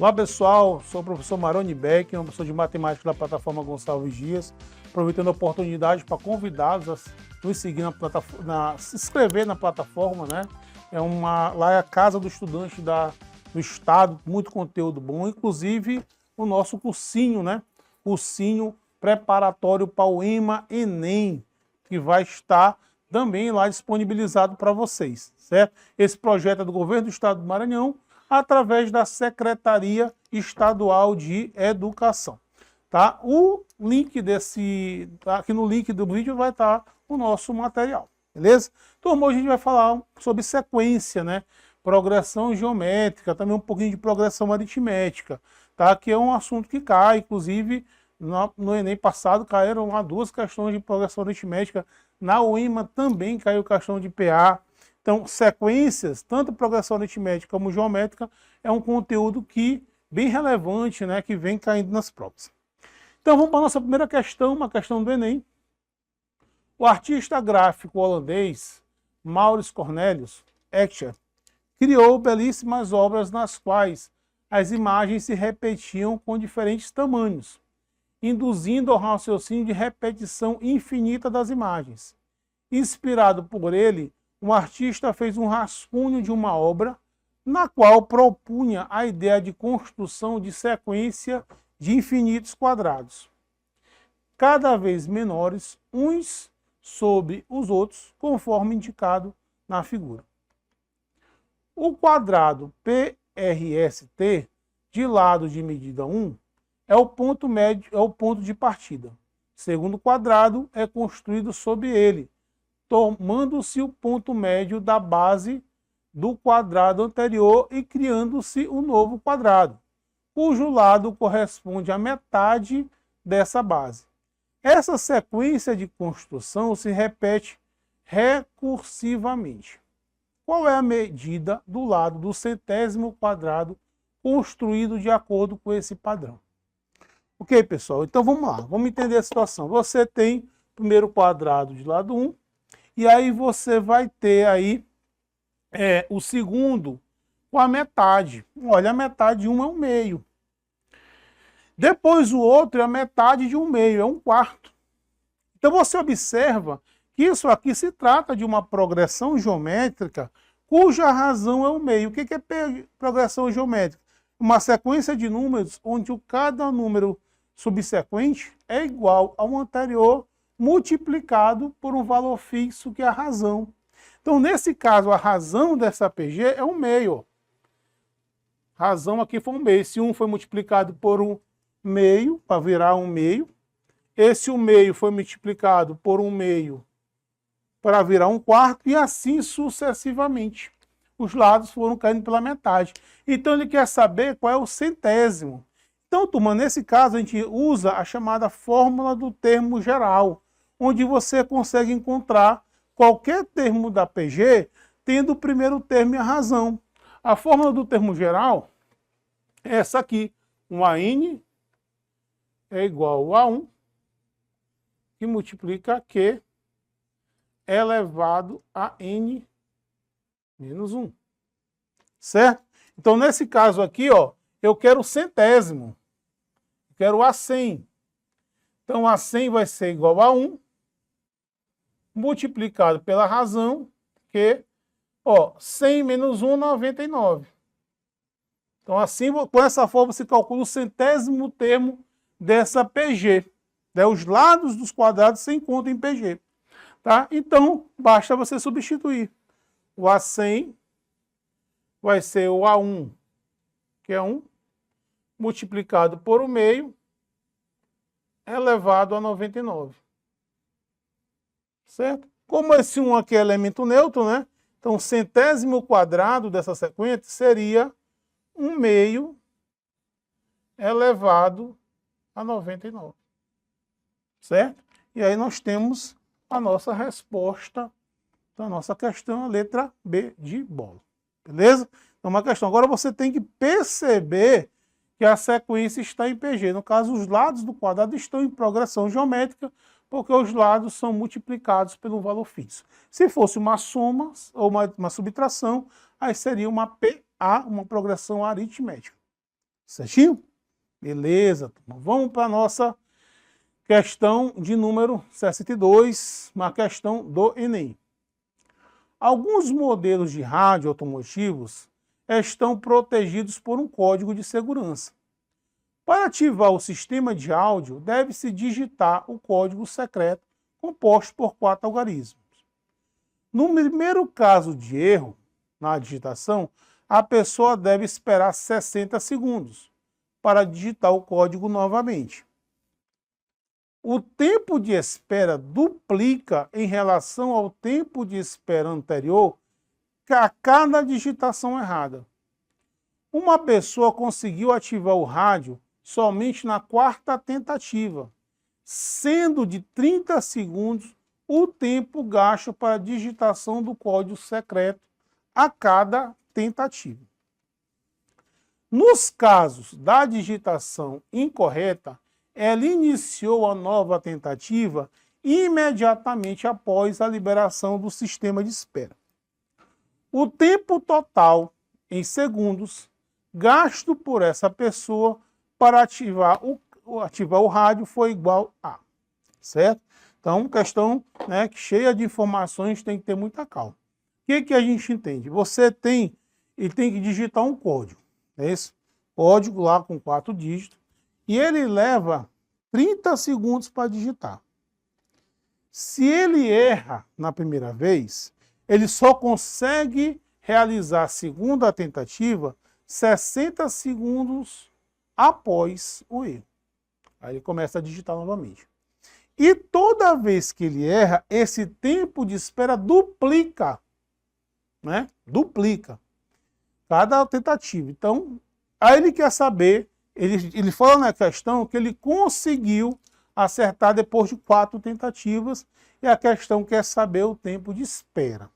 Olá pessoal, sou o professor Maroni Beck, uma professor de matemática da plataforma Gonçalves Dias, aproveitando a oportunidade para convidá-los a nos seguir na plataforma, se inscrever na plataforma, né? Lá é a casa do estudante do estado, muito conteúdo bom, inclusive o nosso cursinho, né? Cursinho preparatório para o EMA-ENEM, que vai estar também lá disponibilizado para vocês, certo? Esse projeto é do governo do estado do Maranhão, através da Secretaria Estadual de Educação. Tá? O link aqui no link do vídeo vai estar o nosso material, beleza? Então hoje a gente vai falar sobre sequência, né? Progressão geométrica, também um pouquinho de progressão aritmética, tá? Que é um assunto que cai, inclusive no Enem passado caíram lá 2 questões de progressão aritmética, na UEMA também caiu questão de PA. Então, sequências, tanto progressão aritmética como geométrica, é um conteúdo bem relevante, né, que vem caindo nas provas. Então, vamos para a nossa primeira questão, uma questão do Enem. O artista gráfico holandês Maurits Cornelius Escher criou belíssimas obras nas quais as imagens se repetiam com diferentes tamanhos, induzindo ao raciocínio de repetição infinita das imagens. Inspirado por ele, um artista fez um rascunho de uma obra na qual propunha a ideia de construção de sequência de infinitos quadrados, cada vez menores uns sobre os outros, conforme indicado na figura. O quadrado PRST, de lado de medida 1, é o ponto médio, é o ponto de partida. O segundo quadrado é construído sobre ele, tomando-se o ponto médio da base do quadrado anterior e criando-se um novo quadrado, cujo lado corresponde à metade dessa base. Essa sequência de construção se repete recursivamente. Qual é a medida do lado do centésimo quadrado construído de acordo com esse padrão? Ok, pessoal? Então vamos lá, vamos entender a situação. Você tem o primeiro quadrado de lado 1, e aí você vai ter aí o segundo com a metade. Olha, a metade de 1 é 1/2. Depois o outro é a metade de 1/2, é 1/4. Então você observa que isso aqui se trata de uma progressão geométrica cuja razão é 1/2. O que é progressão geométrica? Uma sequência de números onde cada número subsequente é igual ao anterior, multiplicado por um valor fixo, que é a razão. Então, nesse caso, a razão dessa PG é 1/2. Razão aqui foi 1/2. Esse 1 foi multiplicado por 1/2, para virar 1/2. Esse 1/2 foi multiplicado por 1/2 para virar 1/4, e assim sucessivamente. Os lados foram caindo pela metade. Então, ele quer saber qual é o centésimo. Então, turma, nesse caso, a gente usa a chamada fórmula do termo geral, onde você consegue encontrar qualquer termo da PG tendo o primeiro termo e a razão. A fórmula do termo geral é essa aqui. Um AN é igual a 1, que multiplica Q elevado a N menos 1. Certo? Então, nesse caso aqui, ó, eu quero o centésimo. Eu quero a 100. Então, a 100 vai ser igual a 1, multiplicado pela razão, que, ó, 100 menos 1, 99. Então, assim, com essa forma, se calcula o centésimo termo dessa PG. Né? Os lados dos quadrados se encontram em PG. Tá? Então, basta você substituir. O A100 vai ser o A1, que é 1, multiplicado por 1/2, elevado a 99. Certo? Como esse 1 aqui é elemento neutro, né? Então, o centésimo quadrado dessa sequência seria 1/2 elevado a 99. Certo? E aí nós temos a nossa resposta da nossa questão, a letra B de bola. Beleza? Então, uma questão. Agora você tem que perceber que a sequência está em PG. No caso, os lados do quadrado estão em progressão geométrica, porque os lados são multiplicados pelo valor fixo. Se fosse uma soma ou uma subtração, aí seria uma PA, uma progressão aritmética. Certinho? Beleza. Vamos para a nossa questão de número 62, uma questão do Enem. Alguns modelos de rádio automotivos estão protegidos por um código de segurança. Para ativar o sistema de áudio, deve-se digitar o código secreto composto por 4 algarismos. No primeiro caso de erro na digitação, a pessoa deve esperar 60 segundos para digitar o código novamente. O tempo de espera duplica em relação ao tempo de espera anterior a cada digitação errada. Uma pessoa conseguiu ativar o rádio somente na 4ª tentativa, sendo de 30 segundos o tempo gasto para a digitação do código secreto a cada tentativa. Nos casos da digitação incorreta, ela iniciou a nova tentativa imediatamente após a liberação do sistema de espera. O tempo total, em segundos, gasto por essa pessoa para ativar o rádio foi igual a, certo? Então, questão, né, cheia de informações, tem que ter muita calma. O que a gente entende? Ele tem que digitar um código, é isso? Código lá com 4 dígitos, e ele leva 30 segundos para digitar. Se ele erra na primeira vez, ele só consegue realizar a segunda tentativa 60 segundos após o erro. Aí ele começa a digitar novamente. E toda vez que ele erra, esse tempo de espera duplica, né? Duplica cada tentativa. Então, aí ele quer saber, ele fala na questão que ele conseguiu acertar depois de 4 tentativas, e a questão quer saber o tempo de espera.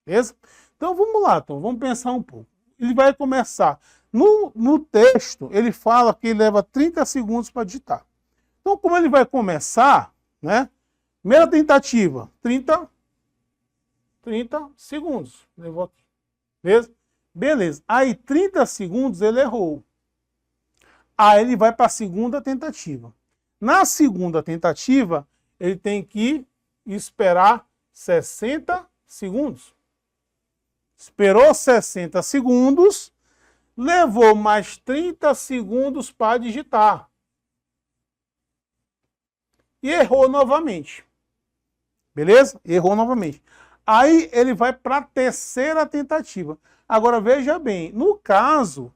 Beleza? Então vamos lá, Tom, vamos pensar um pouco. Ele vai começar. No texto, ele fala que ele leva 30 segundos para digitar. Então, como ele vai começar, né? Primeira tentativa, 30 segundos. Levou aqui. Beleza? Beleza. Aí, 30 segundos, ele errou. Aí, ele vai para a segunda tentativa. Na segunda tentativa, ele tem que esperar 60 segundos. Esperou 60 segundos, levou mais 30 segundos para digitar. E errou novamente. Beleza? Errou novamente. Aí ele vai para a terceira tentativa. Agora veja bem, no caso,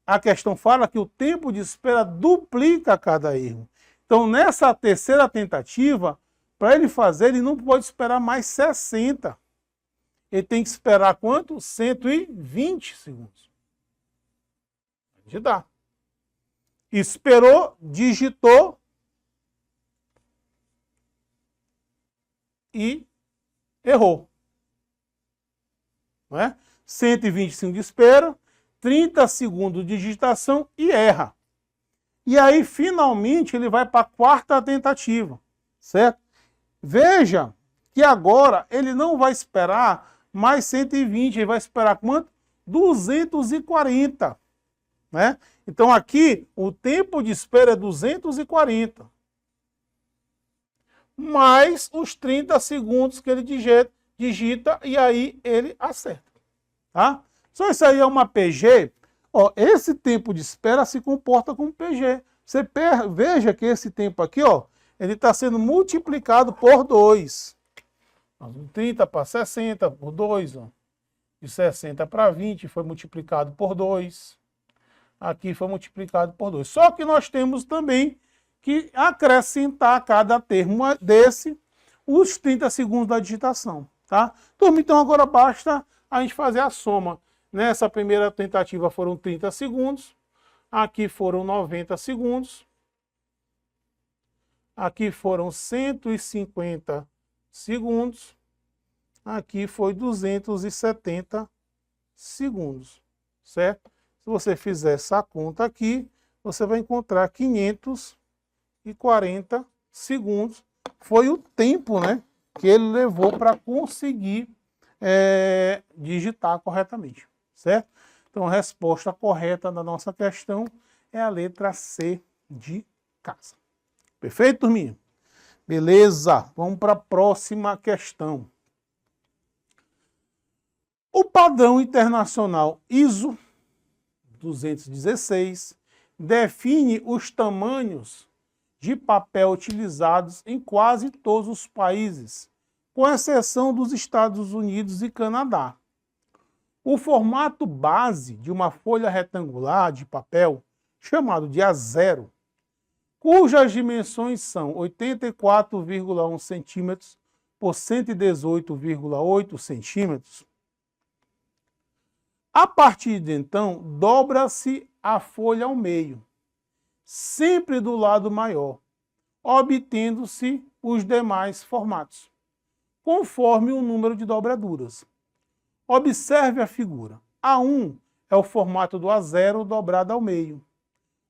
a questão fala que o tempo de espera duplica cada erro. Então nessa terceira tentativa, para ele fazer, ele não pode esperar mais 60. Ele tem que esperar quanto? 120 segundos. Digitar. Esperou, digitou e errou. Não é? 125 de espera, 30 segundos de digitação e erra. E aí, finalmente, ele vai para a 4ª tentativa, certo? Veja que agora ele não vai esperar mais 120, ele vai esperar quanto? 240, né? Então aqui o tempo de espera é 240. Mais os 30 segundos que ele digita e aí ele acerta, tá? Só isso aí é uma PG. Ó, esse tempo de espera se comporta como PG. Você veja que esse tempo aqui, ó, ele está sendo multiplicado por 2. 30 para 60 por 2, ó. De 60 para 20 foi multiplicado por 2. Aqui foi multiplicado por 2. Só que nós temos também que acrescentar a cada termo desse os 30 segundos da digitação, tá? Turma, então agora basta a gente fazer a soma. Nessa primeira tentativa foram 30 segundos, aqui foram 90 segundos, aqui foram 150 segundos, aqui foi 270 segundos, certo? Se você fizer essa conta aqui, você vai encontrar 540 segundos. Foi o tempo, né, que ele levou para conseguir digitar corretamente, certo? Então, a resposta correta da nossa questão é a letra C de casa. Perfeito, turminha? Beleza, vamos para a próxima questão. O padrão internacional ISO 216 define os tamanhos de papel utilizados em quase todos os países, com exceção dos Estados Unidos e Canadá. O formato base de uma folha retangular de papel, chamado de A0, cujas dimensões são 84,1 centímetros por 118,8 centímetros. A partir de então, dobra-se a folha ao meio, sempre do lado maior, obtendo-se os demais formatos, conforme o número de dobraduras. Observe a figura. A1 é o formato do A0 dobrado ao meio.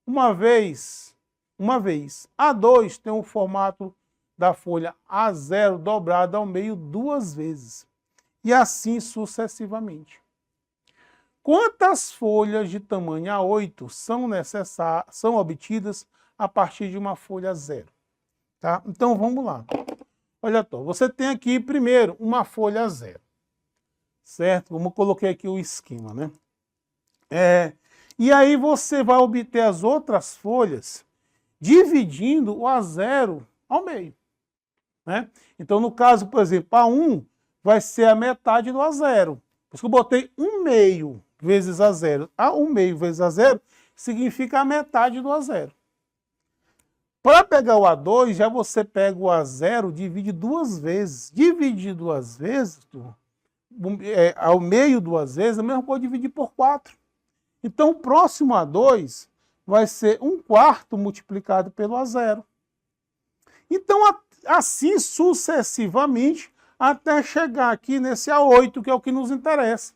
Uma vez. A2 tem o formato da folha A0 dobrada ao meio 2 vezes. E assim sucessivamente. Quantas folhas de tamanho A8 são obtidas a partir de uma folha 0? Tá? Então vamos lá. Olha só, você tem aqui primeiro uma folha 0. Certo? Como eu coloquei aqui o esquema, né? E aí você vai obter as outras folhas dividindo o A0 ao meio. Né? Então, no caso, por exemplo, A1 vai ser a metade do A0. Por isso que eu botei 1 meio vezes A0. A1 meio vezes A0 significa a metade do A0. Para pegar o A2, já você pega o A0 e divide 2 vezes. Dividir 2 vezes, ao meio 2 vezes, a mesma coisa dividir por 4. Então, o próximo A2 vai ser 1/4 multiplicado pelo A0. Então, assim sucessivamente, até chegar aqui nesse A8, que é o que nos interessa.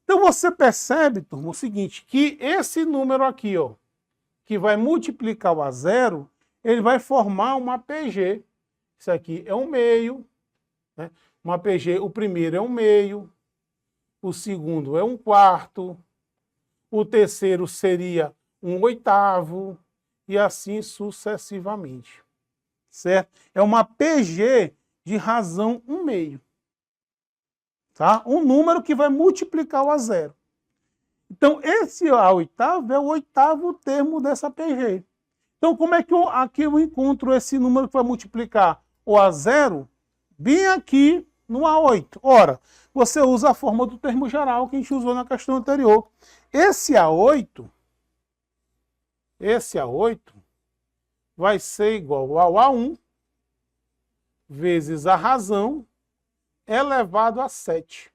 Então, você percebe, turma, o seguinte, que esse número aqui, ó, que vai multiplicar o A0, ele vai formar uma PG. Isso aqui é 1 meio, né? Uma PG, o primeiro é 1 meio, o segundo é 1/4, o terceiro seria 1/8 e assim sucessivamente. Certo? É uma PG de razão 1 meio. Tá? Um número que vai multiplicar o A0. Então, esse A8 é o 8º termo dessa PG. Então, como é que aqui eu encontro esse número que vai multiplicar o A0? Bem aqui no A8. Ora, você usa a forma do termo geral que a gente usou na questão anterior. Esse A8 vai ser igual ao A1 vezes a razão elevado a 7.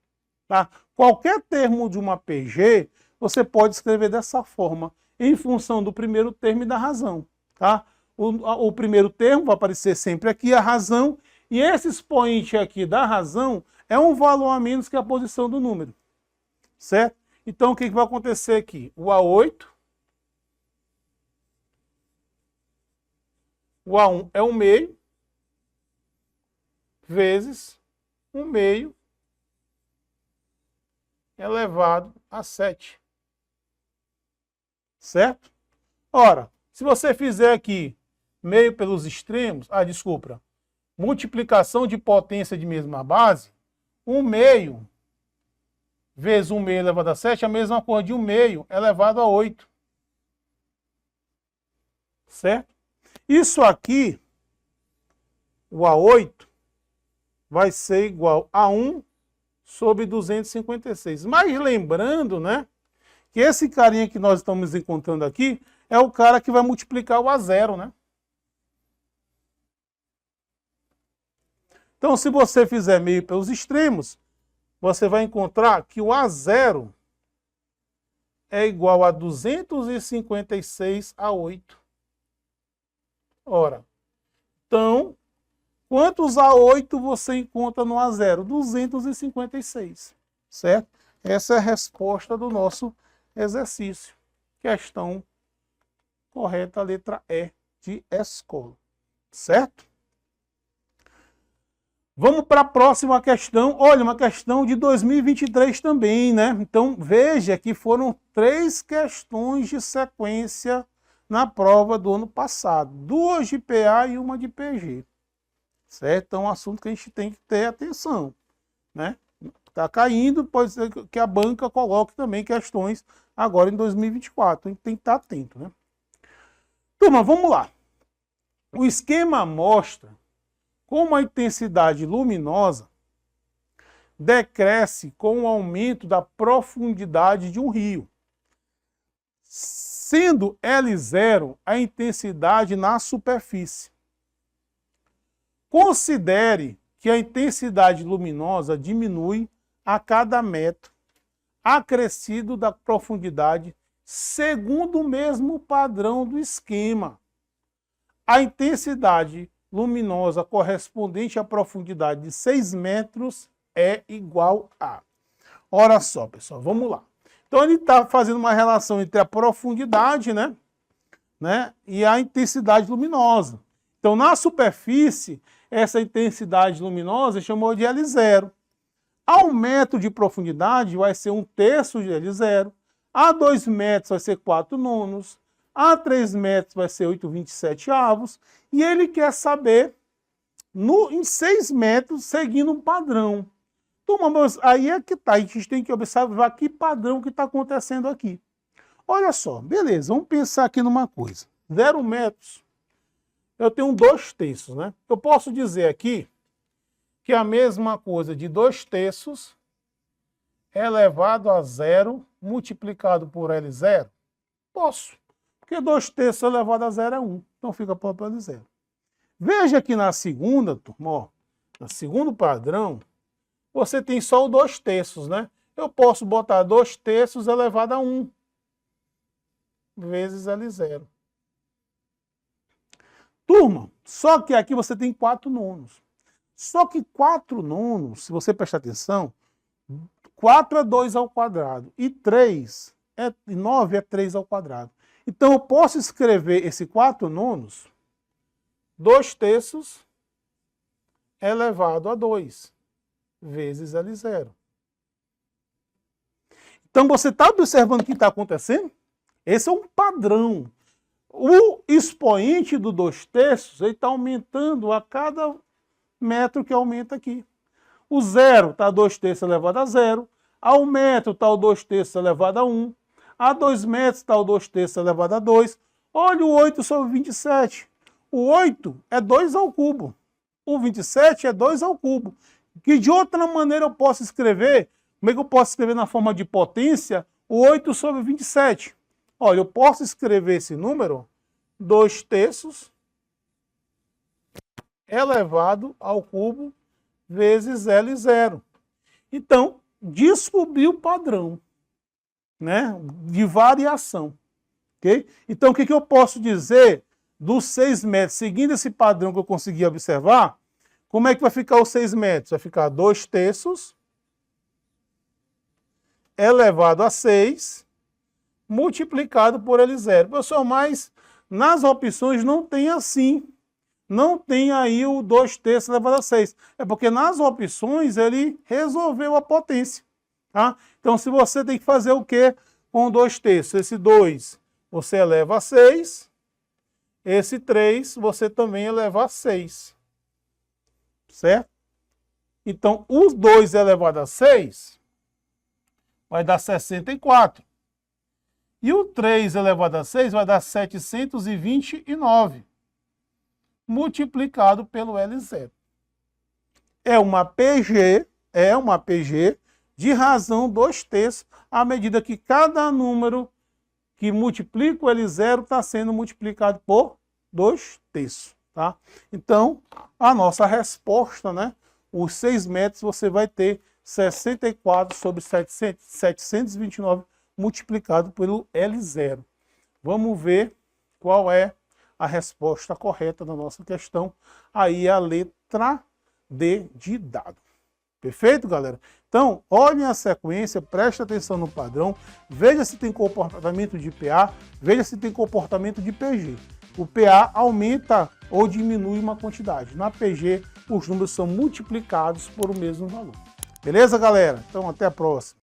Tá? Qualquer termo de uma PG, você pode escrever dessa forma, em função do primeiro termo e da razão. Tá? O primeiro termo vai aparecer sempre aqui, a razão, e esse expoente aqui da razão é um valor a menos que a posição do número. Certo? Então, o que vai acontecer aqui? O A8, o A1 é 1 meio, vezes 1 meio elevado a 7. Certo? Ora, se você fizer aqui meio pelos extremos, multiplicação de potência de mesma base, 1 meio vezes 1 meio elevado a 7 é a mesma coisa de 1 meio elevado a 8. Certo? Isso aqui, o A8, vai ser igual a 1 sobre 256. Mas lembrando, né, que esse carinha que nós estamos encontrando aqui é o cara que vai multiplicar o A0, né? Então, se você fizer meio pelos extremos, você vai encontrar que o A0 é igual a 256 a 8. Ora, então, quantos A8 você encontra no A0? 256, certo? Essa é a resposta do nosso exercício. Questão correta, letra E de escola, certo? Vamos para a próxima questão. Olha, uma questão de 2023 também, né? Então, veja que foram 3 questões de sequência na prova do ano passado. 2 de PA e uma de PG. Certo? Então, é um assunto que a gente tem que ter atenção, né? Está caindo, pode ser que a banca coloque também questões agora em 2024. Então, tem que estar atento, né? Turma, vamos lá. O esquema mostra como a intensidade luminosa decresce com o aumento da profundidade de um rio, sendo L0 a intensidade na superfície. Considere que a intensidade luminosa diminui a cada metro acrescido da profundidade segundo o mesmo padrão do esquema. A intensidade luminosa correspondente à profundidade de 6 metros é igual a... Olha só, pessoal, vamos lá. Então, ele está fazendo uma relação entre a profundidade, né, e a intensidade luminosa. Então, na superfície, essa intensidade luminosa chamou de L0. Ao metro de profundidade vai ser 1/3 de L0. A 2 metros vai ser 4/9. A 3 metros vai ser 8/27. E ele quer saber em 6 metros, seguindo um padrão. Então, mas aí é que está. A gente tem que observar que padrão que está acontecendo aqui. Olha só, beleza, vamos pensar aqui numa coisa. 0 metros, eu tenho 2/3, né? Eu posso dizer aqui que a mesma coisa de 2/3 elevado a 0 multiplicado por L0? Posso. Porque 2/3 elevado a 0 é 1. Então fica por L0. Veja que na segunda, turma, ó, no segundo padrão, você tem só o 2/3, né? Eu posso botar 2/3 elevado a 1 vezes L0. Turma, só que aqui você tem 4/9. Só que 4/9, se você prestar atenção, 4 é 2 ao quadrado e 9 é 3 ao quadrado. Então, eu posso escrever esse 4/9, 2/3 elevado a 2, vezes L0. Então, você está observando o que está acontecendo? Esse é um padrão. O expoente do 2/3 está aumentando a cada metro que aumenta aqui. O 0 está 2/3 elevado a 0. Ao metro está o 2/3 elevado a 1. A 2 metros está o 2/3 elevado a 2. Olha o 8 sobre 27. O 8 é 2 ao cubo. O 27 é 2 ao cubo. Que de outra maneira eu posso escrever, como é que eu posso escrever na forma de potência, o 8 sobre 27? Olha, eu posso escrever esse número, 2/3 elevado ao cubo vezes L0. Então, descobri o padrão, né, de variação. Okay? Então, o que eu posso dizer dos 6 metros, seguindo esse padrão que eu consegui observar? Como é que vai ficar os 6 metros? Vai ficar 2/3 elevado a 6 multiplicado por L0. Pessoal, mas nas opções não tem assim. Não tem aí o 2/3 elevado a 6. É porque nas opções ele resolveu a potência. Tá? Então, se você tem que fazer o quê com o 2/3? Esse 2 você eleva a 6. Esse 3 você também eleva a 6. Certo? Então, os 2 elevado a 6 vai dar 64. E o 3 elevado a 6 vai dar 729. Multiplicado pelo L0. É uma PG de razão 2/3, à medida que cada número que multiplica o L0 está sendo multiplicado por 2/3. Tá? Então, a nossa resposta, né? Os 6 metros você vai ter 64 sobre 729 multiplicado pelo L0. Vamos ver qual é a resposta correta da nossa questão. Aí é a letra D de dado. Perfeito, galera? Então, olhem a sequência, preste atenção no padrão, veja se tem comportamento de PA, veja se tem comportamento de PG. O PA aumenta ou diminui uma quantidade. Na PG, os números são multiplicados por o mesmo valor. Beleza, galera? Então, até a próxima.